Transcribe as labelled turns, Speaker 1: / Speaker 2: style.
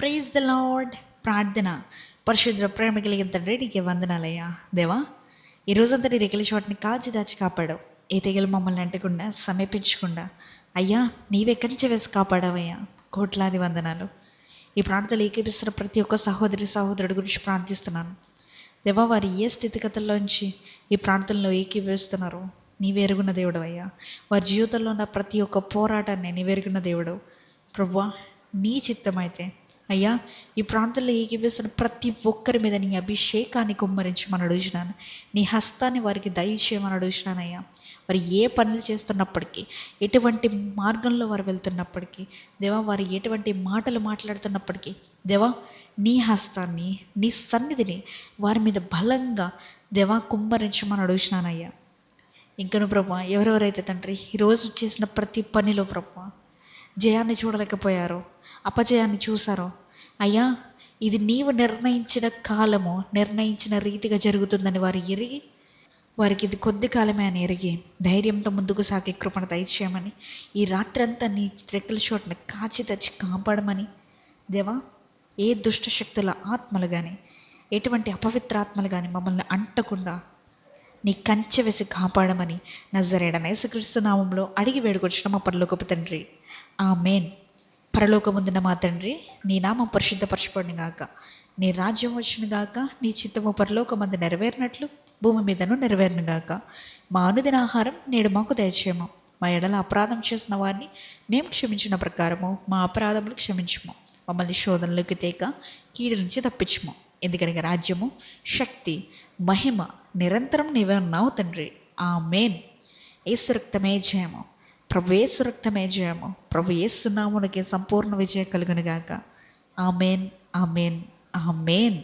Speaker 1: Praise the lord. ప్రార్థన. పరిశుద్ర ప్రేమ కలిగిన తండ్రి, నీకే వందనాలయ్యా. దేవా, ఈ రోజంతా నీ రెక్కల చోటుని కాచి దాచి కాపాడావు. ఏ తెగలు మమ్మల్ని అంటకుండా సమీపించకుండా అయ్యా నీవే కంచె వేసి కాపాడావయ్యా. కోట్లాది వందనాలు. ఈ ప్రార్థనలు ఏకీపిస్తున్న ప్రతి ఒక్క సహోదరి సహోదరుడి గురించి ప్రార్థిస్తున్నాను. దేవా, వారి ఏ స్థితిగతుల్లోంచి ఈ ప్రార్థనలో ఏకీభవిస్తున్నారో నీవెరుగున్న దేవుడు అయ్యా. వారి జీవితంలో ఉన్న ప్రతి ఒక్క పోరాటాన్ని నీవెరుగున్న దేవుడు ప్రభువా. నీ చిత్తమైతే అయ్యా, ఈ ప్రాంతంలో ఏకీపిస్తున్న ప్రతి ఒక్కరి మీద నీ అభిషేకాన్ని కుమ్మరించమని అడుగుతున్నాను. నీ హస్తాన్ని వారికి దయచేయమని అడుగుతున్నానయ్యా. వారు ఏ పనులు చేస్తున్నప్పటికీ, ఎటువంటి మార్గంలో వారు వెళ్తున్నప్పటికీ దేవా, వారు ఎటువంటి మాటలు మాట్లాడుతున్నప్పటికీ దేవా, నీ హస్తాన్ని, నీ సన్నిధిని వారి మీద బలంగా దేవా కుమ్మరించమని అడుగుతున్నానయ్యా. ఇంకను ప్రభా, ఎవరెవరైతే తండ్రి ఈరోజు చేసిన ప్రతి పనిలో ప్రభా జయాన్ని చూడలేకపోయారో, అపజయాన్ని చూసారో అయ్యా, ఇది నీవు నిర్ణయించిన కాలము, నిర్ణయించిన రీతిగా జరుగుతుందని వారు ఎరిగి, వారికి ఇది కొద్ది కాలమే అని ఎరిగి ధైర్యంతో ముందుకు సాగే కృపణ దయచేయమని, ఈ రాత్రంతా నీ రెక్కల చోటును కాచి తెచ్చి కాపాడమని దేవా. ఏ దుష్ట శక్తుల ఆత్మలు కానీ, ఎటువంటి అపవిత్ర ఆత్మలు కానీ మమ్మల్ని అంటకుండా నీ కంచె వేసి కాపాడమని నజరేయుడైన యేసుక్రీస్తు నామములో అడిగి వేడుకొచ్చిన మా పరలోకపు తండ్రి, ఆమేన్. పరలోకముందున మా తండ్రి, నీ నామం పరిశుద్ధపరచబడును గాక, నీ రాజ్యం వచ్చును గాక, నీ చిత్తము పరలోకమందు నెరవేరినట్లు భూమి మీదను నెరవేరును గాక. మా అనుదిన ఆహారం నేడు మాకు దయచేయము. మా ఎడల అపరాధం చేసిన వారిని మేము క్షమించిన ప్రకారము మా అపరాధములు క్షమించము. మమ్మల్ని శోధనలోకి తేక కీడు నుంచి తప్పించము. ఎందుకనగా రాజ్యము, శక్తి, మహిమ నిరంతరం నీవే ఉన్నావు తండ్రి. ఆమేన్. యేసు రక్తమే జయము, ప్రభు యేసు రక్తమే జయము. ప్రభు యేసు నామమునకే సంపూర్ణ విజయం కలుగును గాక. ఆమేన్, ఆమేన్, ఆమేన్.